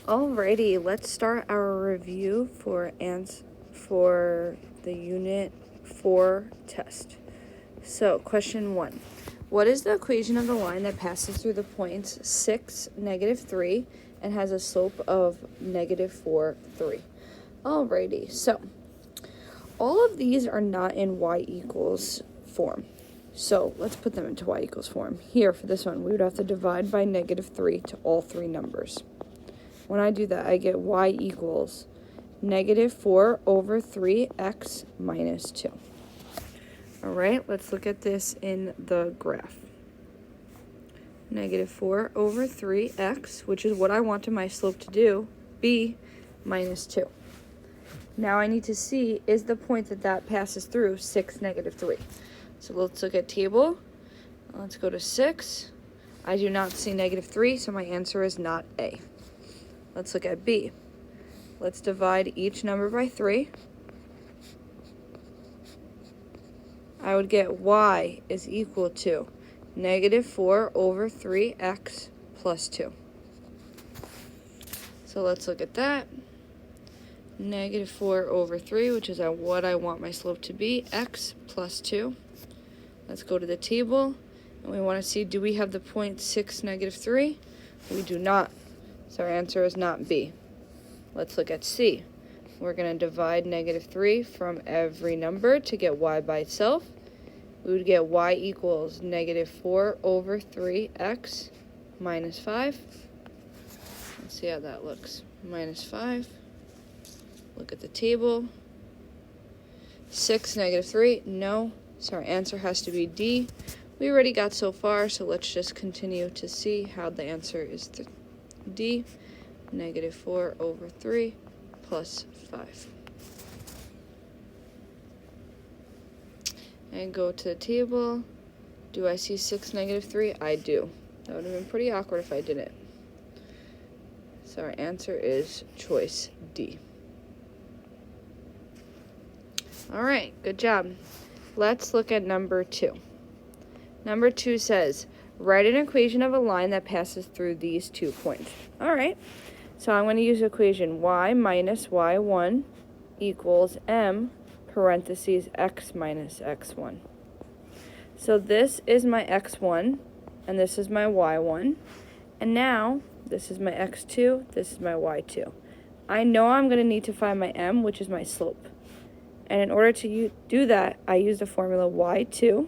Alrighty, let's start our review for the Unit 4 test. So, question 1. What is the equation of the line that passes through the points 6, -3, and has a slope of -4, 3? Alrighty, so all of these are not in y equals form. So let's put them into y equals form. Here, for this one, we would have to divide by -3 to all three numbers. When I do that, I get y equals -4 over 3x minus 2. All right, let's look at this in the graph. -4 over 3x, which is what I wanted my slope to do, be minus 2. Now I need to see, is the point that passes through 6, -3? So let's look at table. Let's go to 6. I do not see -3, so my answer is not A. Let's look at B. Let's divide each number by 3. I would get y is equal to -4 over 3x plus 2. So let's look at that. -4 over 3, which is what I want my slope to be, x plus 2. Let's go to the table, and we want to see, do we have the point 6, -3? We do not. So our answer is not B. Let's look at C. We're going to divide -3 from every number to get y by itself. We would get y equals -4 over 3x minus 5. Let's see how that looks. Minus 5. Look at the table. 6, -3, no. So our answer has to be D. We already got so far, so let's just continue to see how the answer is D. -4 over 3 plus 5. And go to the table. Do I see 6, -3? I do. That would have been pretty awkward if I didn't. So our answer is choice D. All right, good job. Let's look at number 2. Number 2 says, write an equation of a line that passes through these 2 points. All right, so I'm going to use equation y minus y1 equals m parentheses x minus x1. So this is my x1, and this is my y1. And now, this is my x2, this is my y2. I know I'm going to need to find my m, which is my slope. And in order to do that, I use the formula y2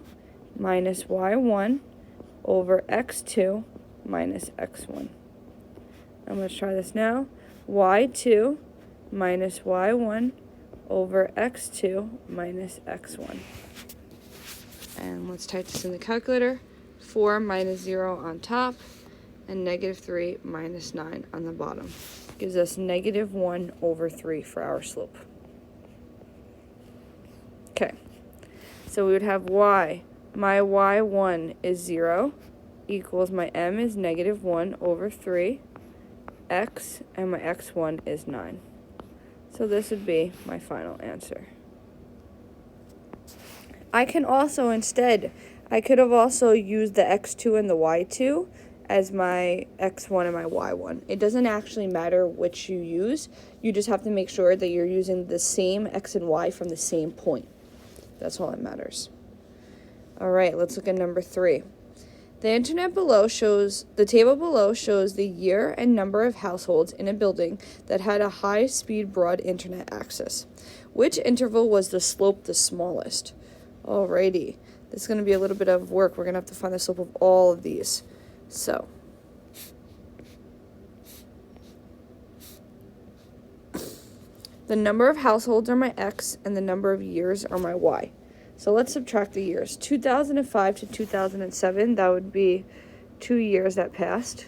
minus y1 over x2 minus x1. I'm going to try this now. y2 minus y1 over x2 minus x1. And let's type this in the calculator. 4 minus 0 on top, and -3 minus 9 on the bottom. Gives us -1 over 3 for our slope. Okay, so we would have y, my y1 is 0, equals my m is -1 over 3, x, and my x1 is 9. So this would be my final answer. I could have also used the x2 and the y2 as my x1 and my y1. It doesn't actually matter which you use. You just have to make sure that you're using the same x and y from the same point. That's all that matters. All right, let's look at number 3. The table below shows the year and number of households in a building that had a high-speed broad internet access. Which interval was the slope the smallest? Alrighty, this is going to be a little bit of work. We're going to have to find the slope of all of these. So, the number of households are my x, and the number of years are my y. So let's subtract the years. 2005 to 2007, that would be 2 years that passed.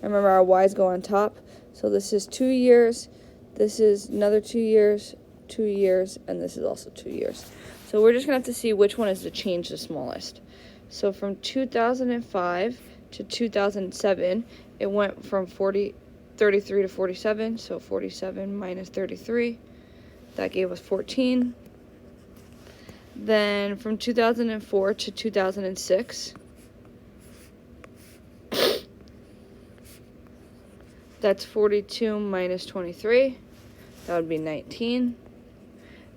Remember, our y's go on top. So this is 2 years, this is another 2 years, 2 years, and this is also 2 years. So we're just going to have to see which one is the change the smallest. So from 2005 to 2007, it went from 33 to 47, so 47 minus 33, that gave us 14. Then from 2004 to 2006, That's 42 minus 23. That would be 19.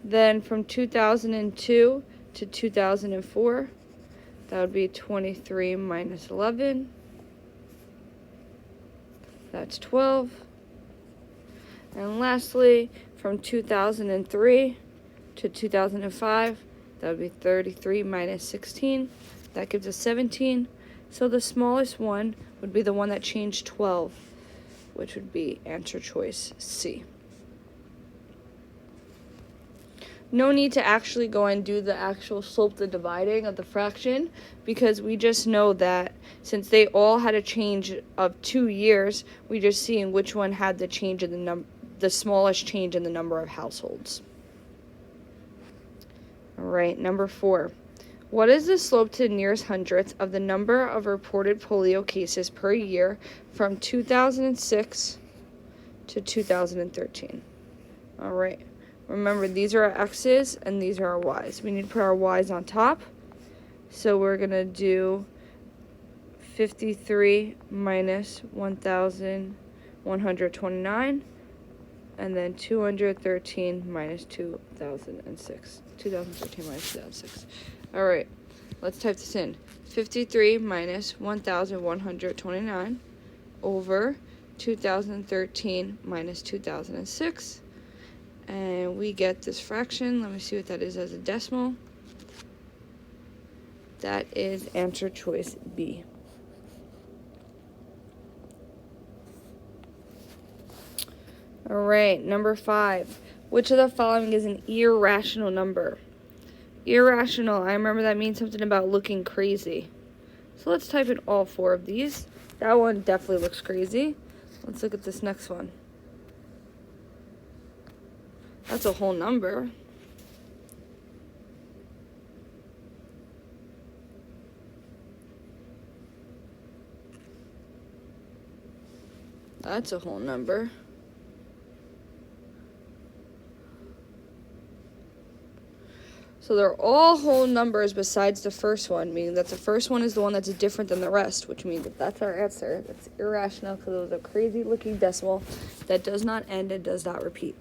Then from 2002 to 2004, that would be 23 minus 11. That's 12. And lastly, from 2003 to 2005, that would be 33 minus 16. That gives us 17. So the smallest one would be the one that changed 12, which would be answer choice C. No need to actually go and do the actual slope the dividing of the fraction, because we just know that since they all had a change of 2 years, we're just seeing which one had the change in the smallest change in the number of households. All right, number 4. What is the slope to the nearest hundredth of the number of reported polio cases per year from 2006 to 2013? All right. Remember, these are our x's and these are our y's. We need to put our y's on top. So we're going to do 53 minus 1,129, and then 213 minus 2006. 2013 minus 2006. All right, let's type this in. 53 minus 1,129 over 2013 minus 2006. And we get this fraction. Let me see what that is as a decimal. That is answer choice B. All right, number 5. Which of the following is an irrational number? Irrational, I remember that means something about looking crazy. So let's type in all 4 of these. That one definitely looks crazy. Let's look at this next one. That's a whole number. That's a whole number. So they're all whole numbers besides the first one, meaning that the first one is the one that's different than the rest, which means that that's our answer. That's irrational because it was a crazy looking decimal that does not end and does not repeat.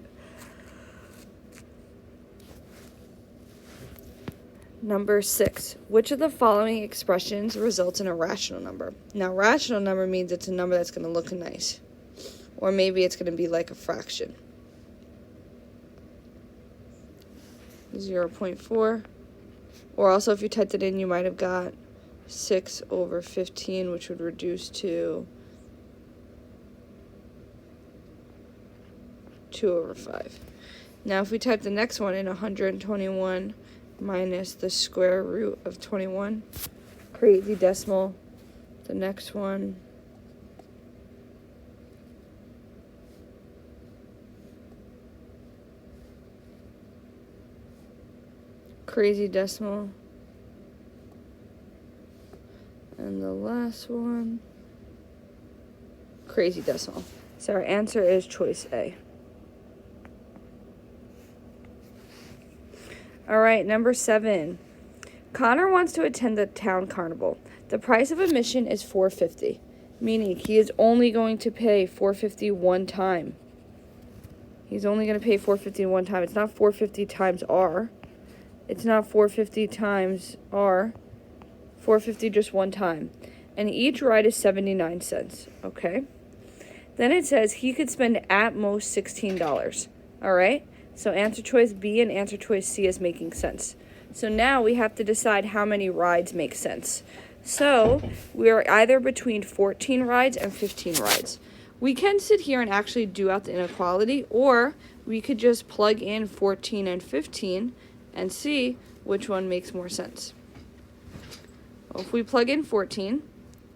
Number 6. Which of the following expressions results in a rational number? Now, rational number means it's a number that's going to look nice. Or maybe it's going to be like a fraction. 0.4. Or also, if you typed it in, you might have got 6 over 15, which would reduce to 2 over 5. Now, if we type the next one in, 121 minus the square root of 21, crazy decimal. The next one, crazy decimal. And the last one, crazy decimal. So our answer is choice A. All right, number 7. Connor wants to attend the town carnival. The price of admission is $4.50, meaning he is only going to pay $4.50 one time. He's only going to pay $4.50 one time. It's not $4.50 times R. It's not $4.50 times R. $4.50 just one time. And each ride is 79 cents, okay? Then it says he could spend at most $16, all right? So answer choice B and answer choice C is making sense. So now we have to decide how many rides make sense. So we're either between 14 rides and 15 rides. We can sit here and actually do out the inequality, or we could just plug in 14 and 15 and see which one makes more sense. Well, if we plug in 14,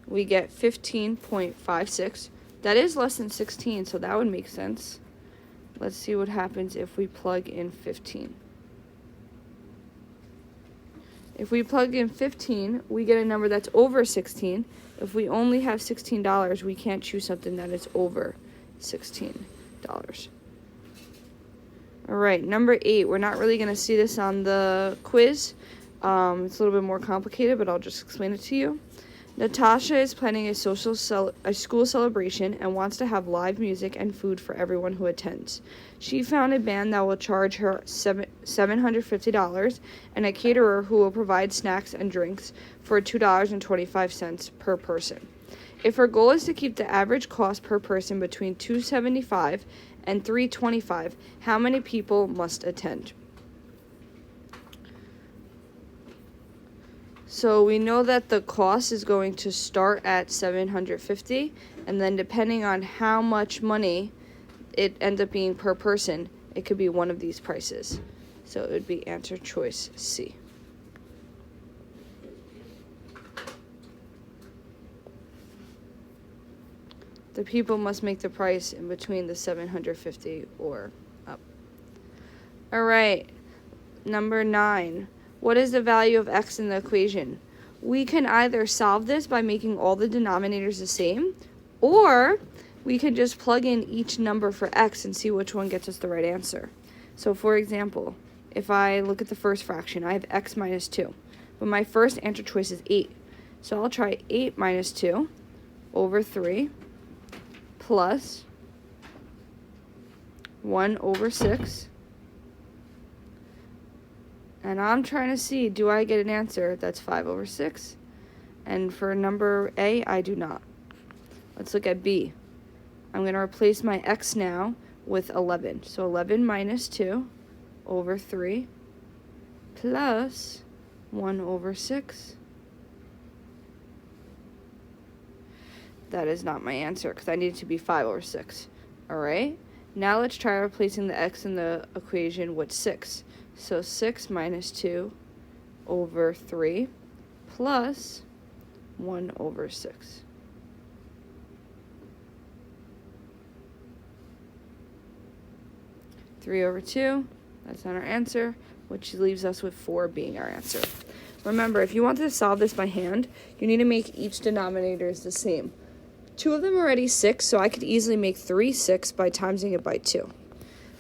we get 15.56. That is less than 16, so that would make sense. Let's see what happens if we plug in 15. If we plug in 15, we get a number that's over 16. If we only have $16, we can't choose something that is over $16. All right, number 8. We're not really going to see this on the quiz. It's a little bit more complicated, but I'll just explain it to you. Natasha is planning a school celebration and wants to have live music and food for everyone who attends. She found a band that will charge her $750 and a caterer who will provide snacks and drinks for $2.25 per person. If her goal is to keep the average cost per person between $275 and $325, how many people must attend? So we know that the cost is going to start at $750, and then depending on how much money it ends up being per person, it could be one of these prices. So it would be answer choice C. The people must make the price in between the $750 or up. All right, number 9. What is the value of x in the equation? We can either solve this by making all the denominators the same, or we can just plug in each number for x and see which one gets us the right answer. So for example, if I look at the first fraction, I have x minus 2, but my first answer choice is 8. So I'll try 8 minus 2 over 3 plus 1 over 6. And I'm trying to see, do I get an answer that's 5 over 6? And for number A, I do not. Let's look at B. I'm going to replace my x now with 11. So 11 minus 2 over 3 plus 1 over 6. That is not my answer because I need it to be 5 over 6. All right. Now let's try replacing the x in the equation with 6. So 6 minus 2 over 3 plus 1 over 6. Three over 2, that's not our answer, which leaves us with 4 being our answer. Remember, if you want to solve this by hand, you need to make each denominators the same. 2 of them are already 6, so I could easily make 3 6 by timesing it by 2.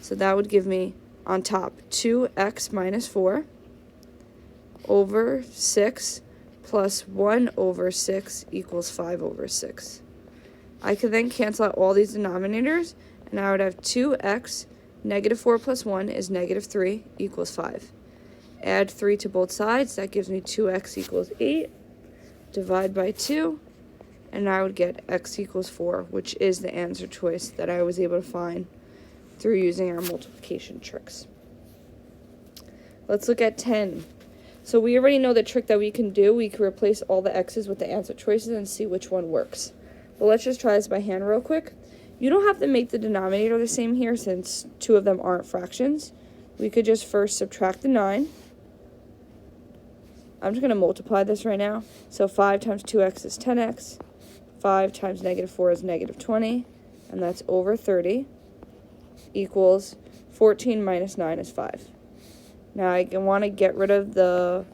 So that would give me, on top, 2x minus 4 over 6 plus 1 over 6 equals 5 over 6. I could then cancel out all these denominators, and I would have 2x, negative 4 plus 1 is negative 3 equals 5. Add 3 to both sides, that gives me 2x equals 8. Divide by 2, and I would get x equals 4, which is the answer choice that I was able to find through using our multiplication tricks. Let's look at 10. So we already know the trick that we can do. We can replace all the x's with the answer choices and see which one works. But let's just try this by hand real quick. You don't have to make the denominator the same here since 2 of them aren't fractions. We could just first subtract the 9. I'm just going to multiply this right now. So 5 times 2x is 10x. 5 times negative 4 is negative 20. And that's over 30 equals 14 minus 9 is 5. Now I want to get rid of the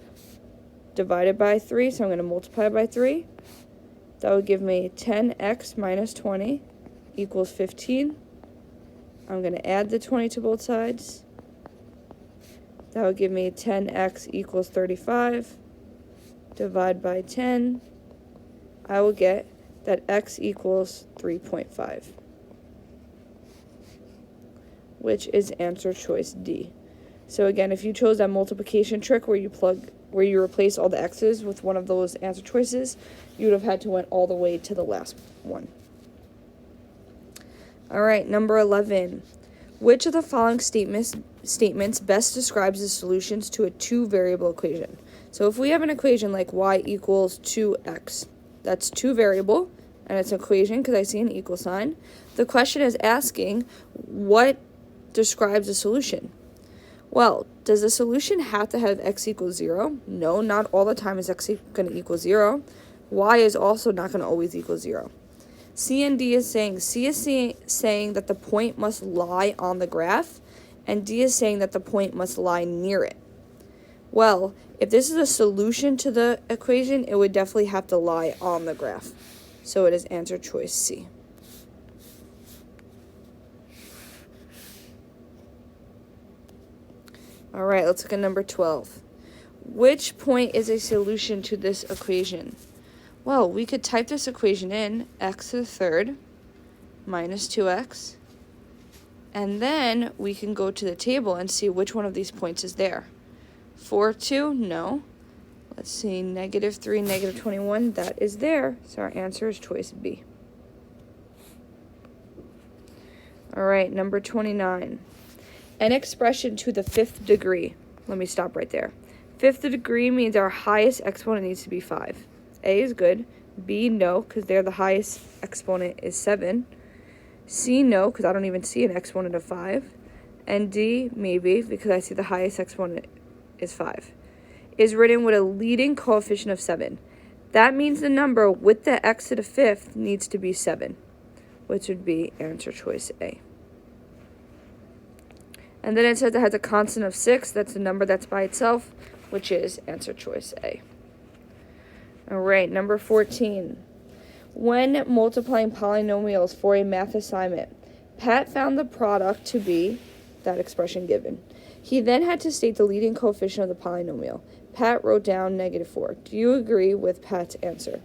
divided by 3, so I'm going to multiply by 3. That would give me 10x minus 20 equals 15. I'm going to add the 20 to both sides. That would give me 10x equals 35. Divide by 10. I will get that x equals 3.5, which is answer choice D. So again, if you chose that multiplication trick where you replace all the x's with one of those answer choices, you would have had to went all the way to the last one. All right, number 11. Which of the following statements best describes the solutions to a two-variable equation? So if we have an equation like y equals 2x, that's two variable, and it's an equation because I see an equal sign. The question is asking what describes a solution. Well, does the solution have to have x equals 0? No, not all the time is x going to equal 0. Y is also not going to always equal 0. C and D is saying, C is saying that the point must lie on the graph, and D is saying that the point must lie near it. Well, if this is a solution to the equation, it would definitely have to lie on the graph. So it is answer choice C. All right, let's look at number 12. Which point is a solution to this equation? Well, we could type this equation in, x to the third minus 2x, and then we can go to the table and see which one of these points is there. 4, 2, no. Let's see, -3, -21, that is there, so our answer is choice B. All right, number 29. An expression to the 5th degree. Let me stop right there. 5th degree means our highest exponent needs to be 5. A is good. B, no, because there the highest exponent is 7. C, no, because I don't even see an exponent of 5. And D, maybe, because I see the highest exponent is 5. Is written with a leading coefficient of 7. That means the number with the x to the 5th needs to be 7, which would be answer choice A. And then it says it has a constant of 6. That's the number that's by itself, which is answer choice A. All right, number 14. When multiplying polynomials for a math assignment, Pat found the product to be that expression given. He then had to state the leading coefficient of the polynomial. Pat wrote down -4. Do you agree with Pat's answer?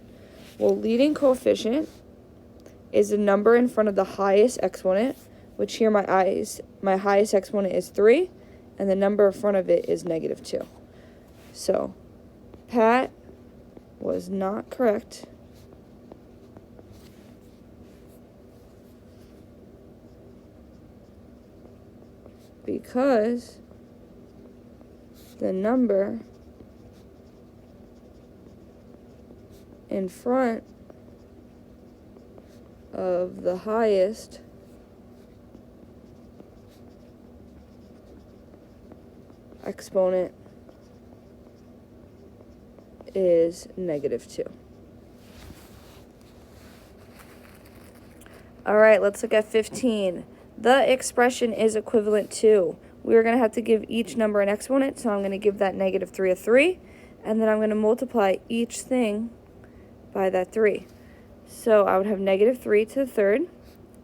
Well, leading coefficient is the number in front of the highest exponent, which here my highest exponent is 3, and the number in front of it is -2. So, Pat was not correct. Because the number in front of the highest exponent is -2. All right, let's look at 15. The expression is equivalent to. We're going to have to give each number an exponent, so I'm going to give that -3 a 3, and then I'm going to multiply each thing by that 3. So I would have -3 to the third,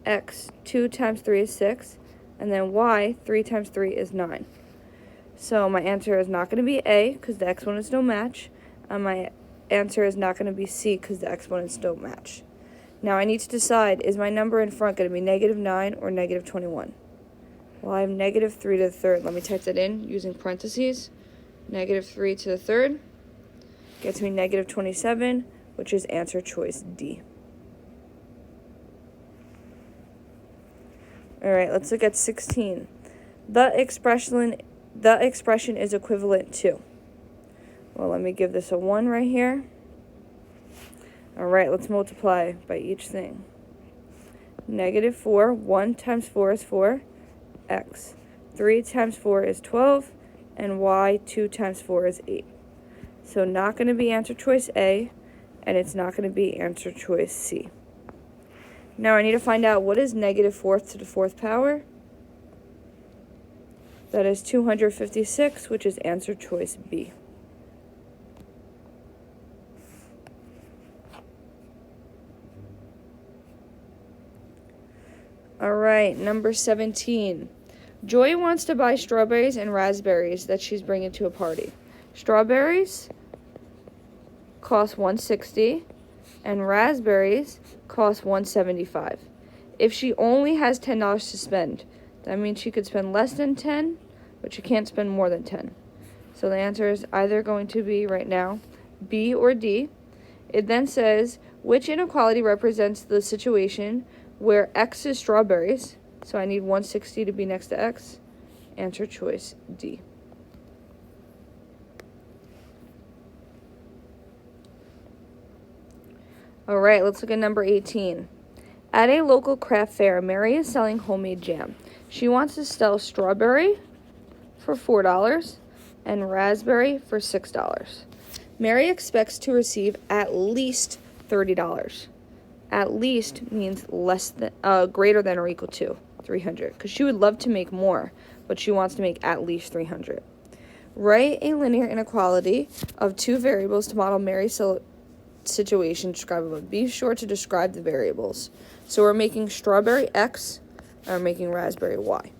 x 2 times 3 is 6, and then y 3 times 3 is 9. So my answer is not going to be A because the exponents don't match, and my answer is not going to be C because the exponents don't match. Now I need to decide, is my number in front going to be -9 or -21? Well, I have -3 to the third. Let me type that in using parentheses. -3 to the third gets me -27, which is answer choice D. All right, let's look at 16. The expression is equivalent to. Well, let me give this a 1 right here. All right, let's multiply by each thing. -4, 1 times 4 is 4, x. 3 times 4 is 12, and y, 2 times 4 is 8. So not going to be answer choice A, and it's not going to be answer choice C. Now I need to find out what is -4 to the 4th power. That is 256, which is answer choice B. All right, number 17. Joy wants to buy strawberries and raspberries that she's bringing to a party. Strawberries cost $160 and raspberries cost $175. If she only has $10 to spend, that means she could spend less than 10, but she can't spend more than 10. So the answer is either going to be right now B or D. It then says which inequality represents the situation where x is strawberries, so I need 160 to be next to x. Answer choice D. All right, let's look at number 18. At a local craft fair, Mary is selling homemade jam. She wants to sell strawberry for $4 and raspberry for $6. Mary expects to receive at least $30. At least means less than, greater than or equal to 300, because she would love to make more, but she wants to make at least 300. Write a linear inequality of two variables to model Mary's situation described above. Be sure to describe the variables. So we're making strawberry x, and we're making raspberry y.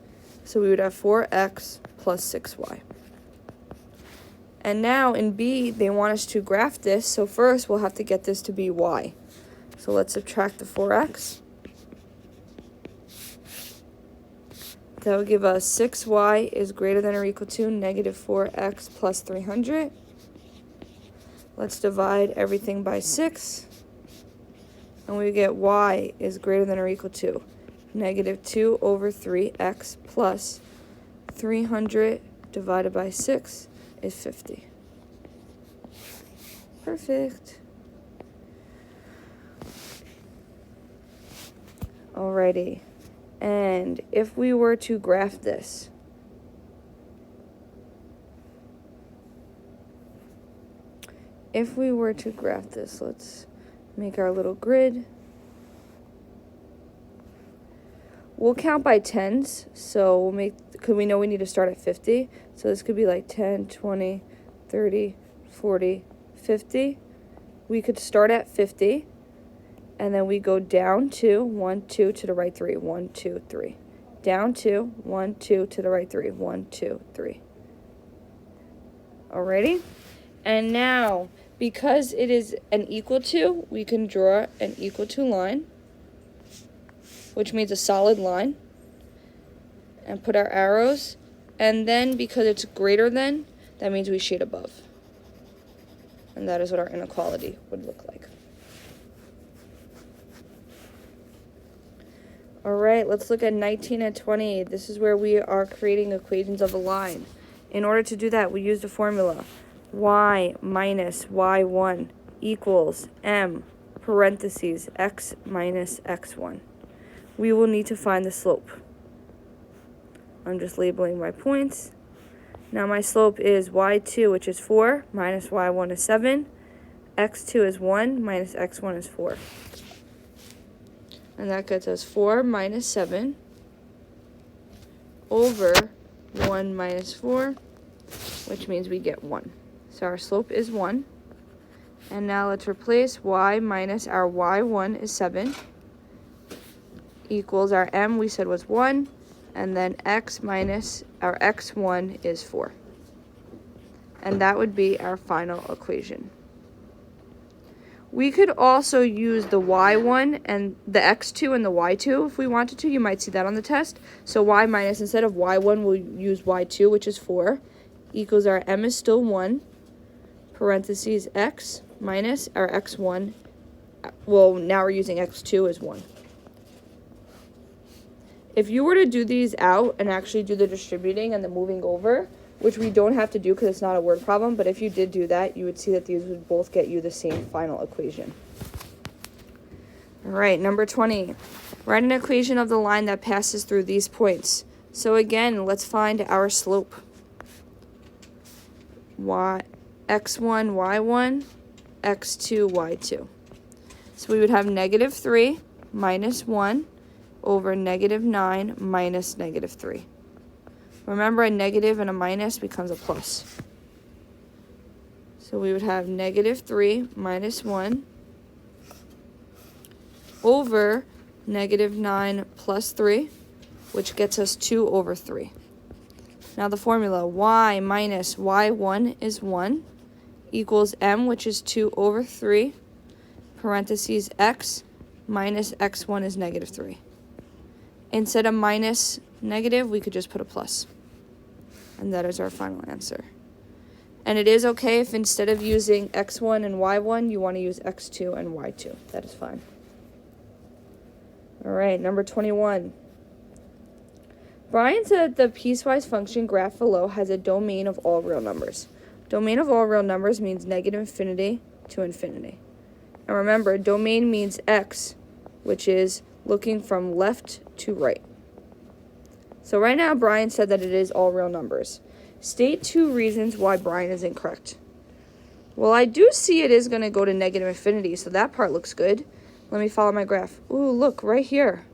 So we would have 4x plus 6y. And now in B, they want us to graph this, so first we'll have to get this to be y. So let's subtract the 4x. That would give us 6y is greater than or equal to negative 4x plus 300. Let's divide everything by 6. And we get y is greater than or equal to negative 2 over 3x plus 300 divided by 6 is 50. Perfect. Alrighty. And if we were to graph this, let's make our little grid. We'll count by tens, so we'll make, because we know we need to start at 50. So this could be like 10, 20, 30, 40, 50. We could start at 50, and then we go down 2, 1, 2 to the right 3, 1, 2, 3. Down 2, 1, 2 to the right 3, 1, 2, 3. Alrighty? And now, because it is an equal to, we can draw an equal to line, which means a solid line, and put our arrows. And then because it's greater than, that means we shade above. And that is what our inequality would look like. All right, let's look at 19 and 20. This is where we are creating equations of a line. In order to do that, we use the formula y minus y1 equals m parentheses x minus x1. We will need to find the slope. I'm just labeling my points. Now my slope is y2, which is 4, minus y1 is 7. x2 is 1, minus x1 is 4. And that gets us 4 minus 7 over 1 minus 4, which means we get 1. So our slope is 1. And now let's replace y minus our y1 is 7 equals our m we said was 1, and then x minus our x1 is 4. And that would be our final equation. We could also use the y1 and the x2 and the y2 if we wanted to. You might see that on the test. So y minus, instead of y1, we'll use y2, which is 4, equals our m is still 1, parentheses x minus our x1. Well, now we're using x2 as 1. If you were to do these out and actually do the distributing and the moving over, which we don't have to do because it's not a word problem, but if you did do that, you would see that these would both get you the same final equation. All right, number 20. Write an equation of the line that passes through these points. So again, let's find our slope. x1, y1, x2, y2. So we would have negative 3 minus 1 over negative 9 minus negative 3. Remember, a negative and a minus becomes a plus. So we would have negative 3 minus 1 over negative 9 plus 3, which gets us 2 over 3. Now the formula, y minus y1 is 1 equals m, which is 2 over 3, parentheses x minus x1 is negative 3. Instead of minus negative, we could just put a plus. And that is our final answer. And it is okay if instead of using x1 and y1, you want to use x2 and y2. That is fine. All right, number 21. Brian said the piecewise function graph below has a domain of all real numbers. Domain of all real numbers means negative infinity to infinity. And remember, domain means x, which is looking from left to right. So right now, Brian said that it is all real numbers. State 2 reasons why Brian is incorrect. Well, I do see it is going to go to negative infinity, so that part looks good. Let me follow my graph. Ooh, look, right here.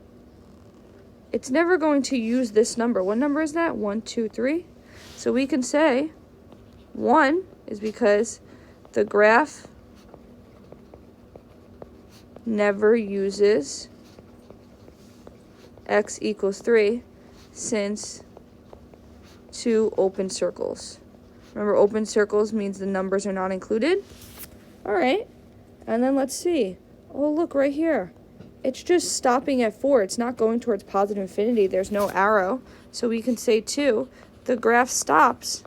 It's never going to use this number. What number is that? 1, 2, 3. So we can say 1 is because the graph never uses x equals 3 since 2 open circles. Remember, open circles means the numbers are not included. All right, and then let's see. Oh, look right here. It's just stopping at 4. It's not going towards positive infinity. There's no arrow. So we can say 2. The graph stops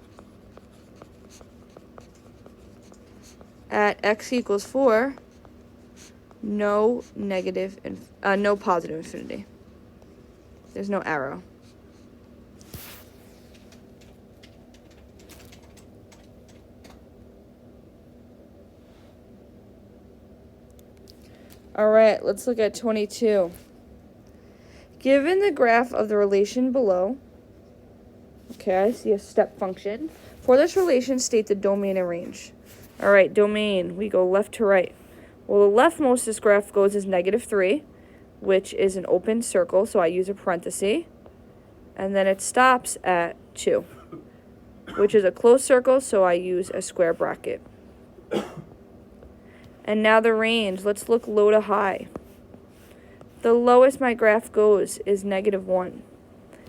at x equals 4. No positive infinity. There's no arrow. All right, let's look at 22. Given the graph of the relation below, okay, I see a step function. For this relation, state the domain and range. All right, domain, we go left to right. Well, the leftmost this graph goes is -3, which is an open circle, so I use a parenthesis. And then it stops at 2, which is a closed circle, so I use a square bracket. And now the range, let's look low to high. The lowest my graph goes is -1.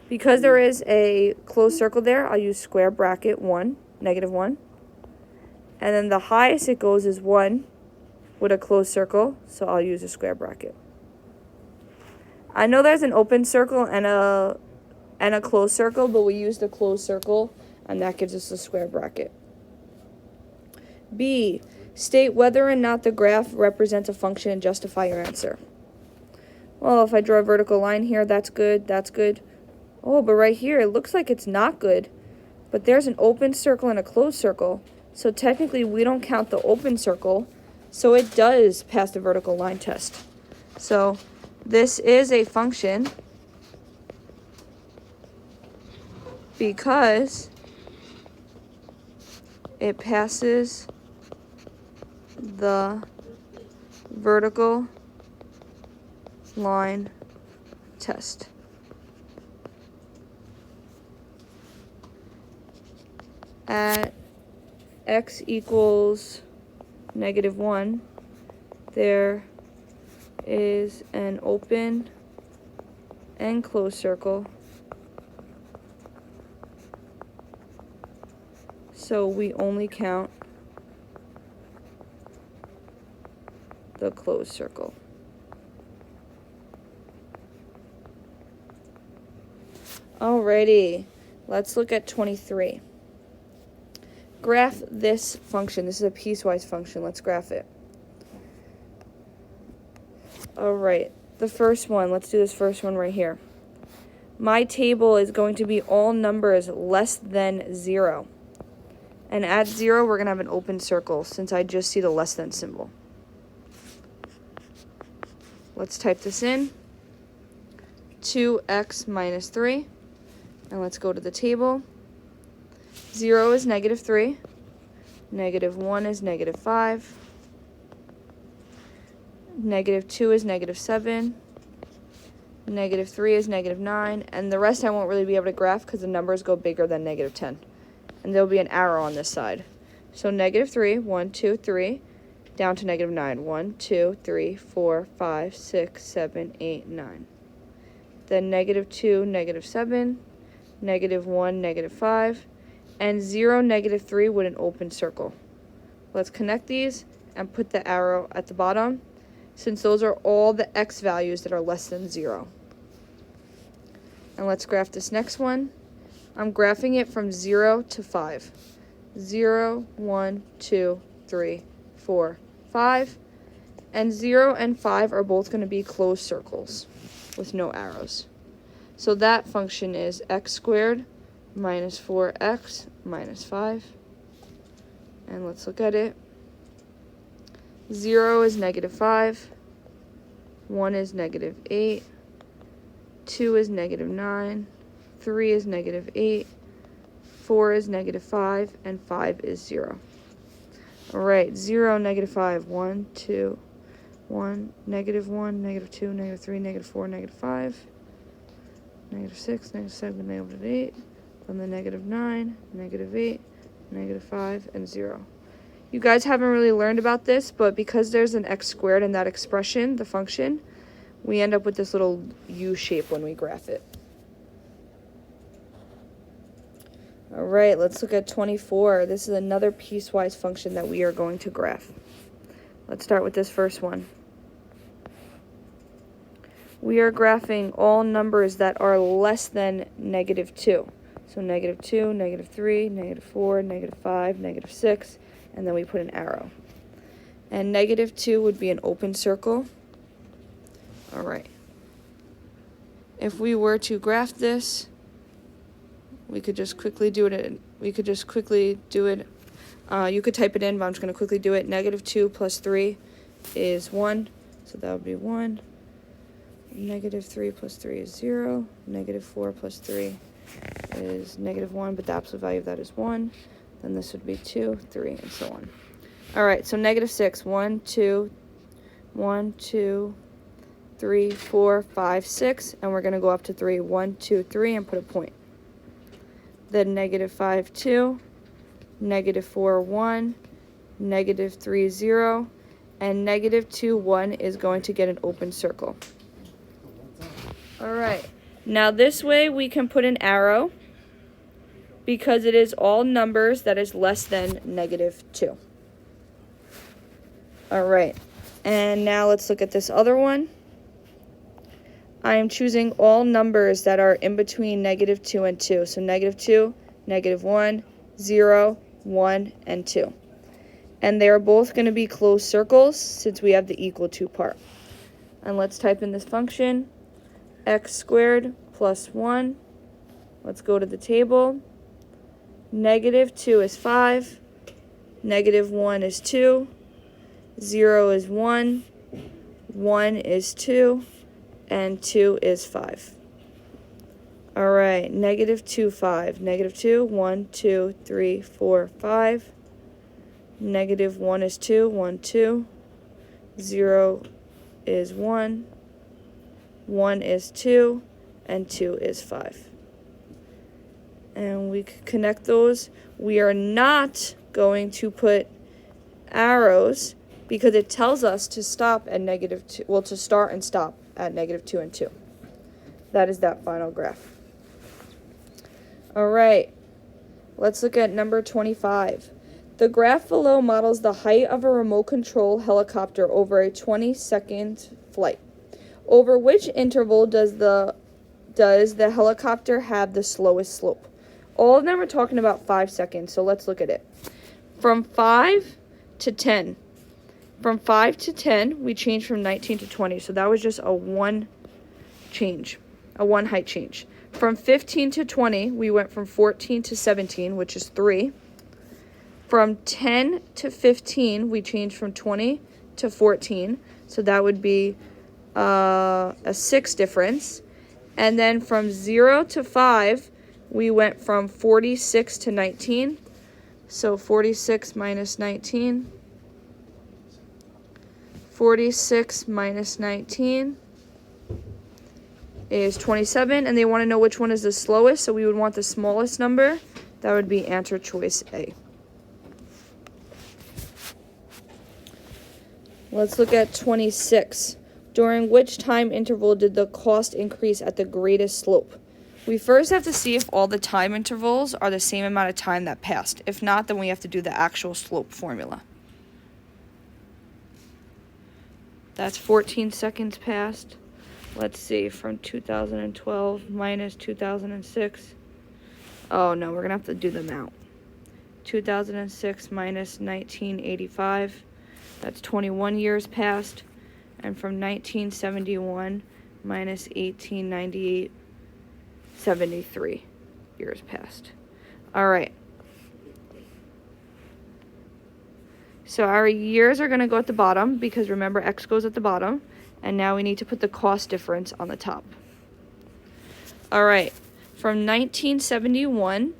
Because there is a closed circle there, I'll use square bracket 1, -1. And then the highest it goes is 1 with a closed circle, so I'll use a square bracket. I know there's an open circle and a closed circle, but we use the closed circle, and that gives us a square bracket. B, state whether or not the graph represents a function and justify your answer. Well, if I draw a vertical line here, that's good, that's good. Oh, but right here, it looks like it's not good. But there's an open circle and a closed circle, so technically we don't count the open circle, so it does pass the vertical line test. So this is a function because it passes the vertical line test. At x equals -1, there is an open and closed circle, so we only count the closed circle. Alrighty, let's look at 23. Graph this function. This is a piecewise function. Let's graph it. Alright, the first one. Let's do this first one right here. My table is going to be all numbers less than 0. And at 0, we're going to have an open circle since I just see the less than symbol. Let's type this in. 2x minus 3. And let's go to the table. 0 is -3. -1 is -5. -2 is -7. -3 is -9. And the rest I won't really be able to graph because the numbers go bigger than -10. And there'll be an arrow on this side. So -3, 1, 2, 3, down to -9. 1, 2, 3, 4, 5, 6, 7, 8, 9. Then -2, -7, -1, -5. And 0, -3 with an open circle. Let's connect these and put the arrow at the bottom, since those are all the x values that are less than 0. And let's graph this next one. I'm graphing it from 0 to 5. 0, 1, 2, 3, 4, 5. And 0 and 5 are both going to be closed circles with no arrows. So that function is x squared minus 4x minus 5. And let's look at it. 0 is -5. 1 is -8. 2 is -9. 3 is -8. 4 is -5. And 5 is 0. Alright, 0, -5. 1, 2, 1, -1, -2, -3, -4, -5. -6, -7, -8. Then the -9, -8, -5, and 0. You guys haven't really learned about this, but because there's an x squared in that expression, the function, we end up with this little U shape when we graph it. All right, let's look at 24. This is another piecewise function that we are going to graph. Let's start with this first one. We are graphing all numbers that are less than -2. So -2, -3, -4, -5, -6, and then we put an arrow. And -2 would be an open circle. All right. If we were to graph this, we could just quickly do it. You could type it in, but I'm just going to quickly do it. -2 plus 3 is 1, so that would be 1. -3 plus 3 is 0. -4 plus 3 is -1, but the absolute value of that is 1. Then this would be 2, 3, and so on. All right, so -6. 1, 2, 3, 4, 5, 6, and we're going to go up to 3. 1, 2, 3, and put a point. Then -5, 2, -4, 1, -3, 0, and -2, 1 is going to get an open circle. All right. Now this way we can put an arrow because it is all numbers that is less than -2. All right. And now let's look at this other one. I am choosing all numbers that are in between -2 and 2. So -2, -1, 0, 1, and 2. And they are both going to be closed circles since we have the equal to part. And let's type in this function. X squared plus 1. Let's go to the table. -2 is 5. -1 is 2. 0 is 1. 1 is 2. And 2 is 5. All right, -2, 5. -2, 1, 2, 3, 4, 5. -1 is 2, 1, 2. 0 is 1. 1 is 2, and 2 is 5. And we can connect those. We are not going to put arrows because it tells us to stop at -2, well, to start and stop at -2 and 2. That is that final graph. All right, let's look at number 25. The graph below models the height of a remote control helicopter over a 20-second flight. Over which interval does the helicopter have the slowest slope? All of them are talking about 5 seconds, so let's look at it. From 5 to 10. From 5 to 10, we changed from 19 to 20, so that was just a one height change. From 15 to 20, we went from 14 to 17, which is 3. From 10 to 15, we changed from 20 to 14, so that would be a 6 difference. And then from 0 to 5, we went from 46 to 19. So 46 minus 19. 46 minus 19 is 27. And they want to know which one is the slowest, so we would want the smallest number. That would be answer choice A. Let's look at 26. During which time interval did the cost increase at the greatest slope? We first have to see if all the time intervals are the same amount of time that passed. If not, then we have to do the actual slope formula. That's 14 seconds passed. Let's see, from 2012 minus 2006. Oh, no, we're going to have to do them out. 2006 minus 1985. That's 21 years passed. And from 1971 minus 1898, 73 years passed. All right. So our years are going to go at the bottom because remember X goes at the bottom. And now we need to put the cost difference on the top. All right. From 1971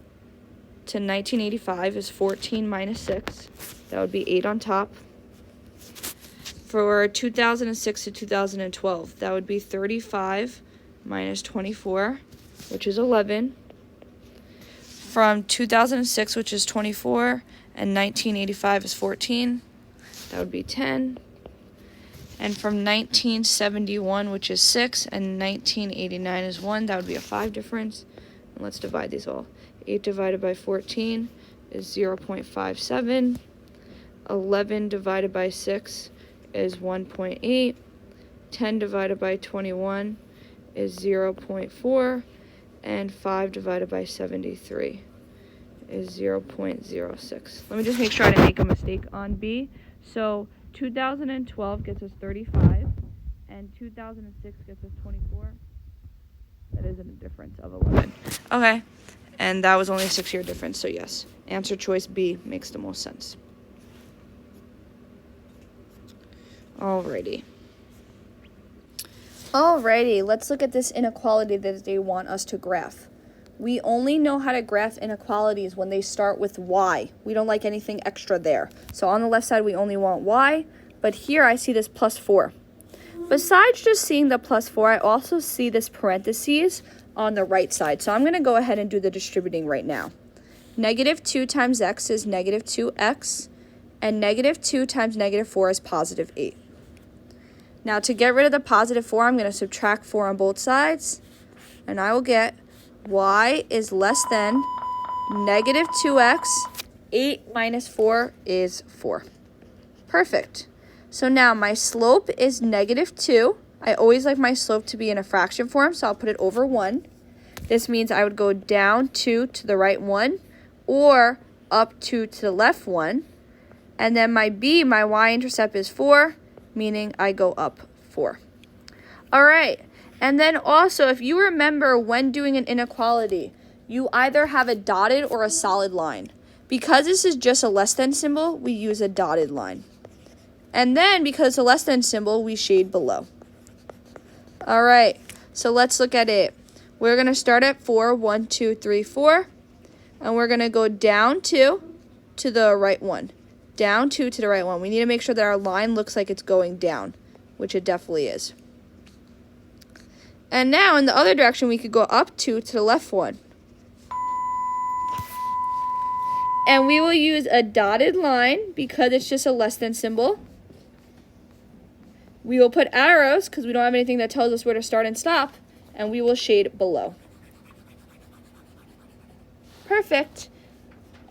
to 1985 is 14 minus 6. That would be 8 on top. For 2006 to 2012, that would be 35 minus 24, which is 11. From 2006, which is 24, and 1985 is 14, that would be 10. And from 1971, which is 6, and 1989 is 1, that would be a 5 difference. And let's divide these all. 8 divided by 14 is 0.57. 11 divided by 6 is 1.8. 10 divided by 21 is 0.4. And 5 divided by 73 is 0.06. Let me just make sure I didn't make a mistake on B. So 2012 gets us 35, and 2006 gets us 24. That is a difference of 11. Okay, and that was only a 6-year difference, so yes. Answer choice B makes the most sense. Alrighty, let's look at this inequality that they want us to graph. We only know how to graph inequalities when they start with y. We don't like anything extra there. So on the left side, we only want y, but here I see this plus 4. Besides just seeing the plus 4, I also see this parentheses on the right side. So I'm going to go ahead and do the distributing right now. Negative 2 times x is negative 2x, and negative 2 times negative 4 is positive 8. Now to get rid of the positive 4, I'm going to subtract 4 on both sides, and I will get y is less than negative 2x. 8 minus 4 is 4. Perfect. So now my slope is negative 2. I always like my slope to be in a fraction form, so I'll put it over 1. This means I would go down 2 to the right 1, or up 2 to the left 1. And then my b, my y-intercept is 4, meaning I go up 4. All right. And then also, if you remember when doing an inequality, you either have a dotted or a solid line. Because this is just a less than symbol, we use a dotted line. And then, because it's a less than symbol, we shade below. All right, so let's look at it. We're going to start at 4, 1, 2, 3, 4. And we're going to go down 2 to the right 1. Down 2 to the right 1. We need to make sure that our line looks like it's going down, which it definitely is. And now in the other direction, we could go up 2 to the left 1. And we will use a dotted line because it's just a less than symbol. We will put arrows because we don't have anything that tells us where to start and stop. And we will shade below. Perfect.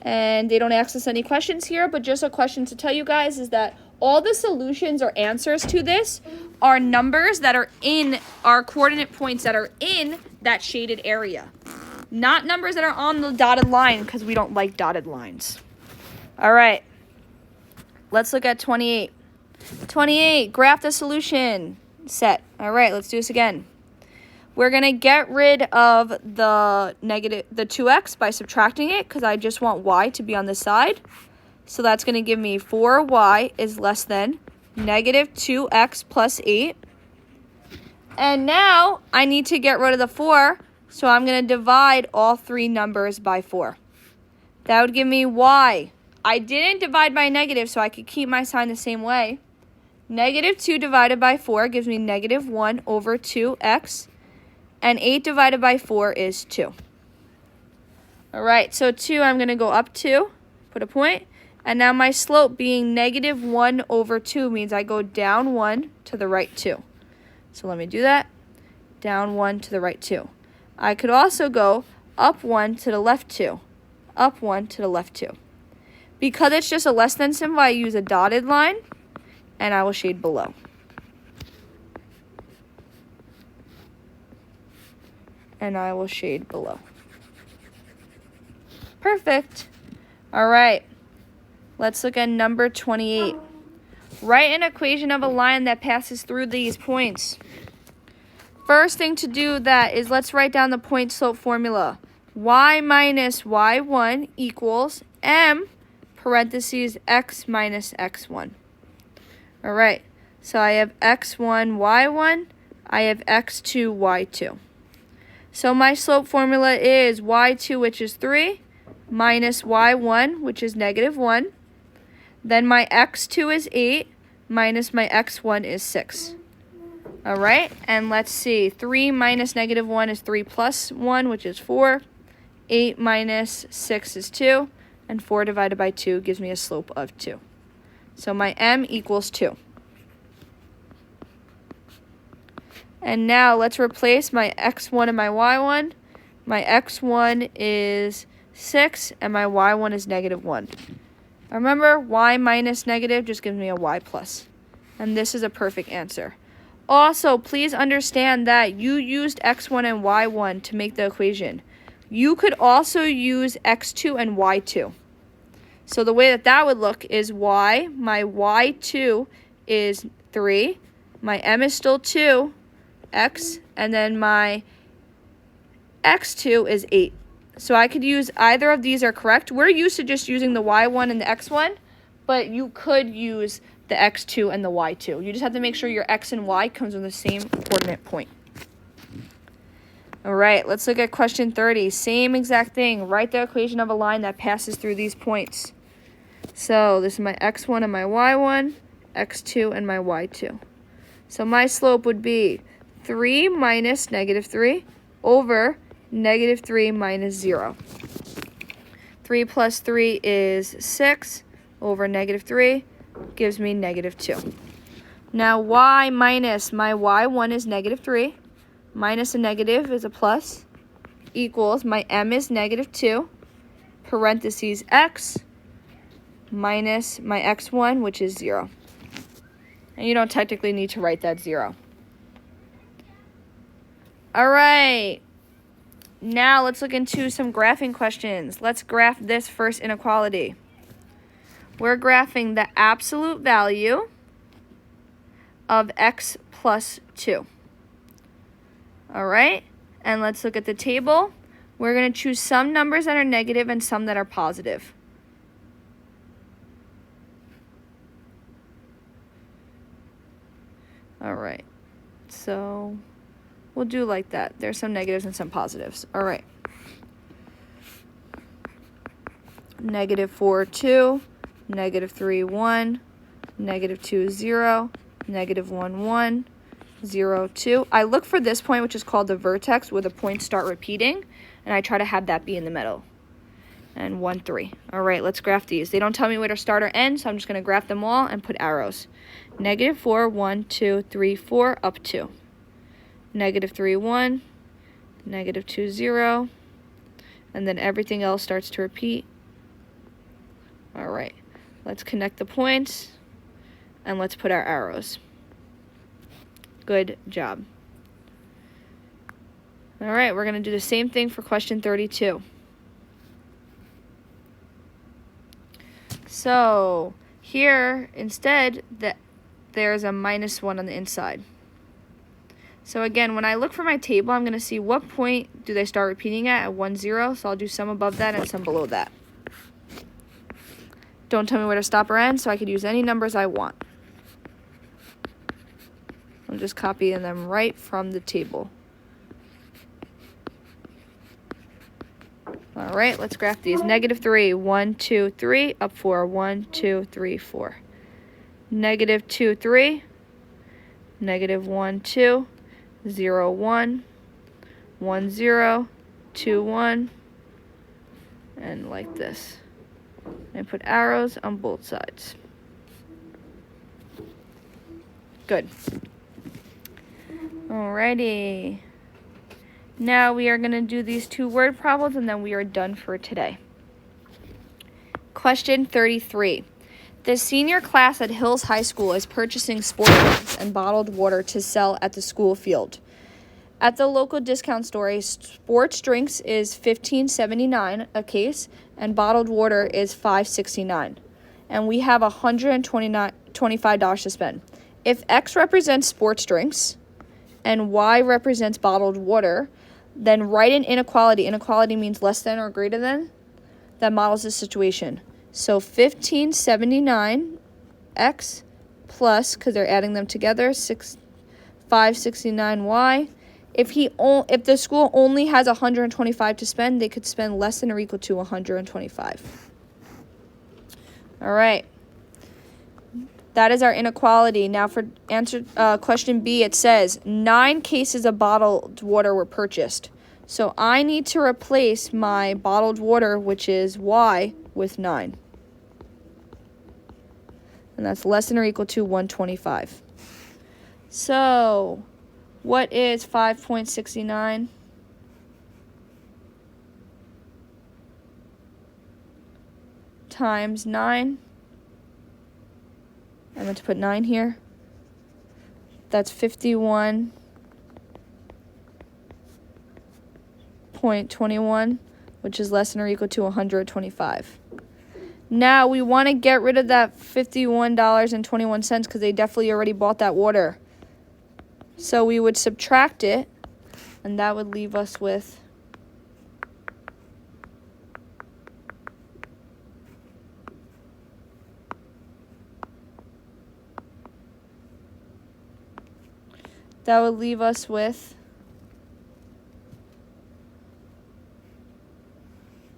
And they don't ask us any questions here, but just a question to tell you guys is that all the solutions or answers to this are numbers that are in our coordinate points that are in that shaded area. Not numbers that are on the dotted line because we don't like dotted lines. All right. Let's look at 28. 28, graph the solution set. All right, let's do this again. We're going to get rid of the 2x by subtracting it because I just want y to be on this side. So that's going to give me 4y is less than negative 2x plus 8. And now I need to get rid of the 4, so I'm going to divide all three numbers by 4. That would give me y. I didn't divide by negative, so I could keep my sign the same way. Negative 2 divided by 4 gives me negative 1 over 2x. And 8 divided by 4 is 2. All right, so 2, I'm going to go up 2, put a point. And now my slope being negative 1 over 2 means I go down 1 to the right 2. So let me do that. Down 1 to the right 2. I could also go up 1 to the left 2. Up 1 to the left 2. Because it's just a less than symbol, I use a dotted line, and I will shade below. And I will shade below. Perfect. All right. Let's look at number 28. Write an equation of a line that passes through these points. First thing to do that is let's write down the point slope formula. Y minus y1 equals m parentheses x minus x1. All right. So I have x1, y1. I have x2, y2. So my slope formula is y2, which is 3, minus y1, which is negative 1. Then my x2 is 8, minus my x1 is 6. All right, and let's see. 3 minus negative 1 is 3 plus 1, which is 4. 8 minus 6 is 2. And 4 divided by 2 gives me a slope of 2. So my m equals 2. And now let's replace my x1 and my y1. My x1 is 6, and my y1 is negative 1. Remember, y minus negative just gives me a y plus. And this is a perfect answer. Also, please understand that you used x1 and y1 to make the equation. You could also use x2 and y2. So the way that would look is my y2 is 3, my m is still 2, x, and then my x2 is 8. So I could use either of these are correct. We're used to just using the y1 and the x1, but you could use the x2 and the y2. You just have to make sure your x and y comes from the same coordinate point. All right, let's look at question 30. Same exact thing. Write the equation of a line that passes through these points. So this is my x1 and my y1, x2 and my y2. So my slope would be 3 minus negative 3 over negative 3 minus 0. 3 plus 3 is 6 over negative 3 gives me negative 2. Now y minus my y1 is negative 3 minus a negative is a plus equals my m is negative 2 parentheses x minus my x1, which is 0. And you don't technically need to write that 0. All right. Now let's look into some graphing questions. Let's graph this first inequality. We're graphing the absolute value of x plus 2. All right. And let's look at the table. We're going to choose some numbers that are negative and some that are positive. All right, so we'll do like that. There's some negatives and some positives. All right. Negative 4, 2, negative 3, 1, negative 2, 0, negative 1, 1, 0, 2. I look for this point, which is called the vertex, where the points start repeating, and I try to have that be in the middle. And 1, 3. All right, let's graph these. They don't tell me where to start or end, so I'm just going to graph them all and put arrows. Negative 4, 1, 2, 3, 4, up 2. Negative 3, 1, negative 2, 0, and then everything else starts to repeat. All right, let's connect the points, and let's put our arrows. Good job. All right, we're going to do the same thing for question 32. So here, instead, there's a minus 1 on the inside. So again, when I look for my table, I'm going to see what point do they start repeating at 1, 0. So I'll do some above that and some below that. Don't tell me where to stop or end, so I could use any numbers I want. I'm just copying them right from the table. All right, let's graph these. Negative 3, 1, 2, 3, up 4, 1, 2, 3, 4. Negative 2, 3, negative 1, 2, 0, 1, 1, 0, 2, 1, and like this. And put arrows on both sides. Good. Alrighty. Now we are going to do these 2 word problems and then we are done for today. Question 33. The senior class at Hills High School is purchasing sports drinks and bottled water to sell at the school field. At the local discount store, sports drinks is $15.79 a case and bottled water is $5.69. And we have $125 to spend. If X represents sports drinks and Y represents bottled water, then write an inequality. Inequality means less than or greater than. That models the situation. So 1579 X plus, because they're adding them together, 569 Y. If the school only has 125 to spend, they could spend less than or equal to 125. All right. That is our inequality. Now for answer question B, it says 9 cases of bottled water were purchased. So I need to replace my bottled water, which is Y, with 9. And that's less than or equal to 125. So what is 5.69? times 9. I meant to put 9 here. That's 51.21, which is less than or equal to 125. Now we want to get rid of that $51.21 because they definitely already bought that water. So we would subtract it, and that would leave us with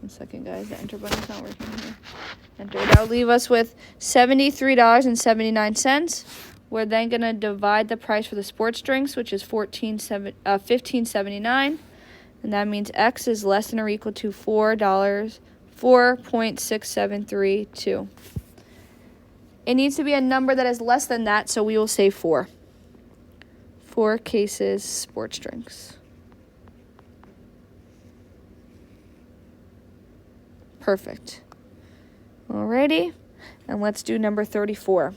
One second, guys, the enter button's not working here. Enter. That would leave us with $73.79. We're then going to divide the price for the sports drinks, which is $15.79. And that means X is less than or equal to $4.6732. It needs to be a number that is less than that, so we will say 4. 4 cases sports drinks. Perfect. Alrighty, and let's do number 34.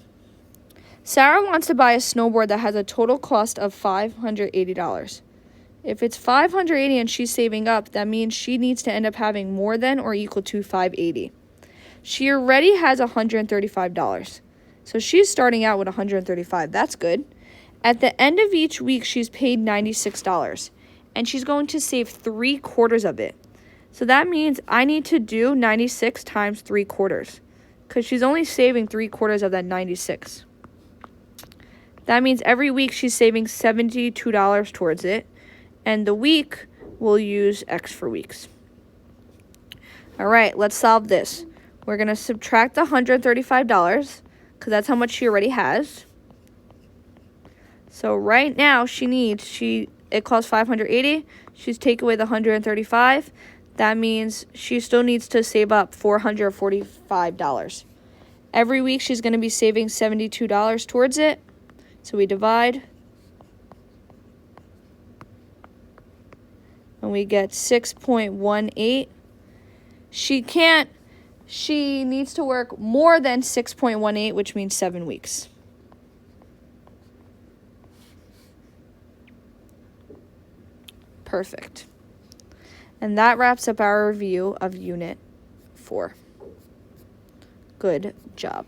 Sarah wants to buy a snowboard that has a total cost of $580. If it's $580 and she's saving up, that means she needs to end up having more than or equal to $580. She already has $135. So she's starting out with $135. That's good. At the end of each week, she's paid $96, and she's going to save 3/4 of it. So that means I need to do 96 times 3/4, because she's only saving 3/4 of that 96. That means every week she's saving $72 towards it, and the week we'll use X for weeks. All right, let's solve this. We're going to subtract the $135, because that's how much she already has. So right now it costs $580. She's taking away the $135. That means she still needs to save up $445. Every week she's going to be saving $72 towards it. So we divide. And we get 6.18. She needs to work more than 6.18, which means 7 weeks. Perfect. And that wraps up our review of Unit 4. Good job.